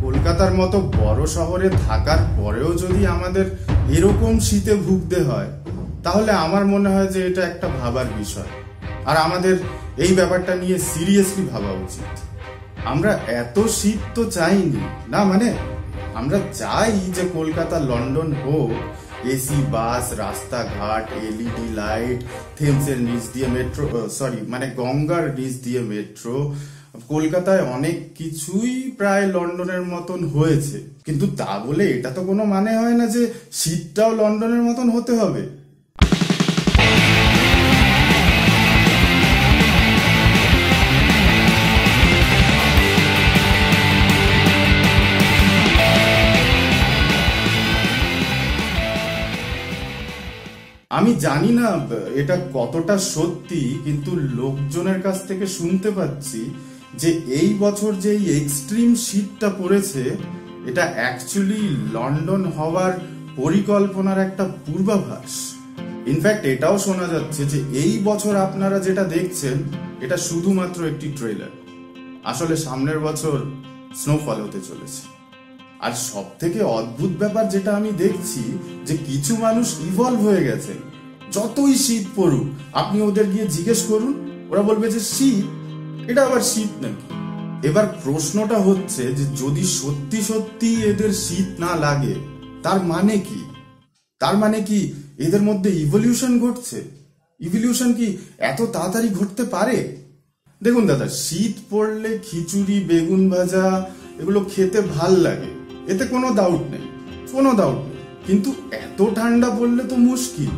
কলকাতার মতো বড় শহরে থাকার পরেও যদি আমাদের এরকম শীতে ভুগতে হয়, তাহলে আমার মনে হয় যে এটা একটা ভাবার বিষয়। আর আমাদের এই ব্যাপারটা নিয়ে সিরিয়াসলি ভাবা উচিত। আমরা এত শীত তো চাইনি না, মানে আমরা চাই যে কলকাতা লন্ডন হোক, এসি বাস, রাস্তাঘাট, এলইডি লাইট, থেমসের নিচ দিয়ে মেট্রো, গঙ্গার নিচ দিয়ে মেট্রো। কলকাতায় অনেক কিছুই প্রায় লন্ডনের মতন হয়েছে, কিন্তু তা বলে এটা তো কোনো মানে হয় না যে শীতটাও লন্ডনের মতন হতে হবে। আমি জানি না এটা কতটা সত্যি, কিন্তু লোকজনের কাছ থেকে শুনতে পাচ্ছি যে এই বছর যে এই এক্সট্রিম শীতটা পড়েছে, এটা অ্যাকচুয়ালি লন্ডন হওয়ার পরিকল্পনার একটা পূর্বাভাস। ইনফ্যাক্ট এটাও শোনা যাচ্ছে যে এই বছর আপনারা যেটা দেখছেন এটা শুধুমাত্র একটি ট্রেলার। আসলে সামনের বছর স্নোফল হতে চলেছে। আর সব থেকে অদ্ভুত ব্যাপার যেটা আমি দেখছি, যে কিছু মানুষ ইভলভ হয়ে গেছে। যতই শীত পড়ুক, আপনি ওদের গিয়ে জিজ্ঞেস করুন, ওরা বলবে যে শীত, এটা আবার শীত নাকি? এবার প্রশ্নটা হচ্ছে যে যদি সত্যি সত্যি এদের শীত না লাগে, তার মানে কি? তার মানে কি এদের মধ্যে ইভলিউশন ঘটছে? ইভলিউশন কি এত তাড়াতাড়ি ঘটতে পারে? দেখুন দাদা, শীত পড়লে খিচুড়ি, বেগুন ভাজা এগুলো খেতে ভাল লাগে, এতে কোনো ডাউট নেই, কোনো ডাউট নেই। কিন্তু এত ঠান্ডা পড়লে তো মুশকিল।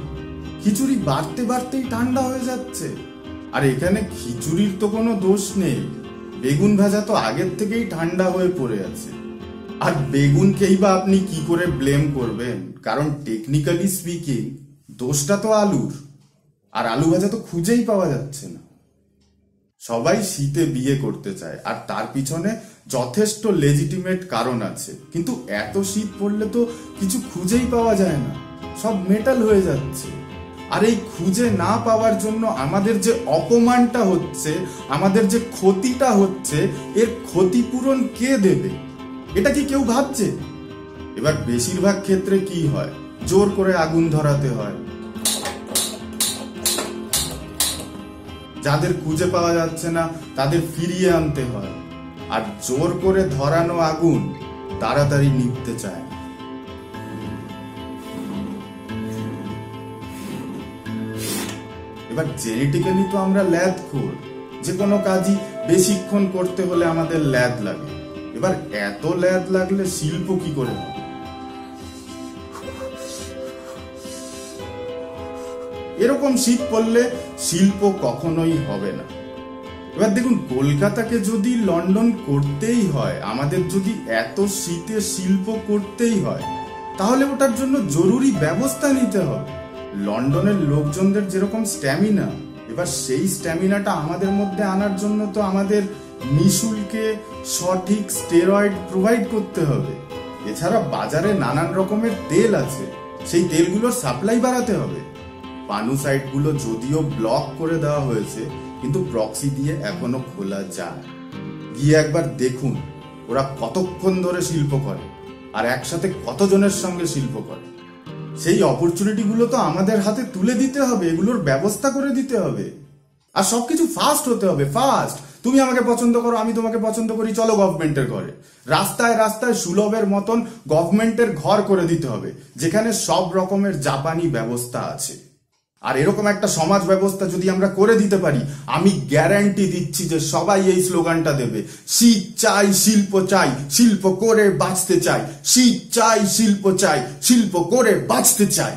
খিচুড়ি বাড়তে বাড়তেই ঠান্ডা হয়ে যাচ্ছে। আর এখানে খিচুড়ির তো কোনো দোষ নেই, বেগুন ভাজা তো আগের থেকেই ঠান্ডা হয়ে পড়ে আছে। আর বেগুনকেই বা আপনি কি করে ব্লেম করবেন? কারণ টেকনিক্যালি স্পিকিং দোষটা তো আলুর, আর আলু ভাজা তো খুঁজেই পাওয়া যাচ্ছে না। সবাই শীতে বিয়ে করতে চায়, আর তার পিছনে যথেষ্ট লেজিটিমেট কারণ আছে, কিন্তু এত শীত পড়লে তো কিছু খুঁজেই পাওয়া যায় না, সব মেটাল হয়ে যাচ্ছে। আর এই খুঁজে না পাওয়ার জন্য আমাদের যে অপমানটা হচ্ছে, আমাদের যে ক্ষতিটা হচ্ছে, এর ক্ষতিপূরণ কে দেবে? এটা কি কেউ ভাবছে? এবার বেশিরভাগ ক্ষেত্রে কি হয়, জোর করে আগুন ধরাতে হয়। যাদের খুঁজে পাওয়া যাচ্ছে না তাদের ফিরিয়ে আনতে হয়। আর জোর করে ধরানো আগুন তাড়াতাড়ি নিভতে চায়। এবার জেনেটিক্যালি তো আমরা ল্যাদখোর, যে কোনো কাজই বেশিক্ষণ করতে হলে আমাদের ল্যাদ লাগে। এবার এত ল্যাদ লাগলে শিল্প কি করে হবে? এরকম শীত পড়লে শিল্প কখনোই হবে না। এবার দেখুন, কলকাতাকে যদি লন্ডন করতেই হয়, আমাদের যদি এত শীতে শিল্প করতেই হয়, তাহলে ওটার জন্য জরুরি ব্যবস্থা নিতে হবে। লন্ডনের লোকজনদের যেরকম স্ট্যামিনা, এবার সেই স্ট্যামিনাটা আমাদের মধ্যে আনার জন্য তো আমাদের নিঃশুল্কে সঠিক স্টেরয়েড প্রোভাইড করতে হবে। এছাড়া বাজারে নানান রকমের তেল আছে, সেই তেলগুলোর সাপ্লাই বাড়াতে হবে। পানু সাইটগুলো যদিও ব্লক করে দেওয়া হয়েছে, কিন্তু প্রক্সি দিয়ে এখনো খোলা যায়। গিয়ে একবার দেখুন ওরা কতক্ষণ ধরে শিল্প করে, আর একসাথে কতজনের সঙ্গে শিল্প করে। সেই অপরচুনিটিগুলো তো আমাদের হাতে তুলে দিতে হবে, এগুলোর ব্যবস্থা করে দিতে হবে। আর সবকিছু ফাস্ট হতে হবে, ফাস্ট। তুমি আমাকে পছন্দ করো, আমি তোমাকে পছন্দ করি, চলো গভর্নমেন্টের ঘরে। রাস্তায় রাস্তায় সুলভের মতন গভর্নমেন্টের ঘর করে দিতে হবে, যেখানে সব রকমের জাপানি ব্যবস্থা আছে। আর এরকম একটা সমাজ ব্যবস্থা যদি আমরা করে দিতে পারি, আমি গ্যারান্টি দিচ্ছি যে সবাই এই স্লোগানটা দেবে, শীত চাই, শিল্প চাই, শিল্প করে বাঁচতে চাই। শীত চাই, শিল্প চাই, শিল্প করে বাঁচতে চাই।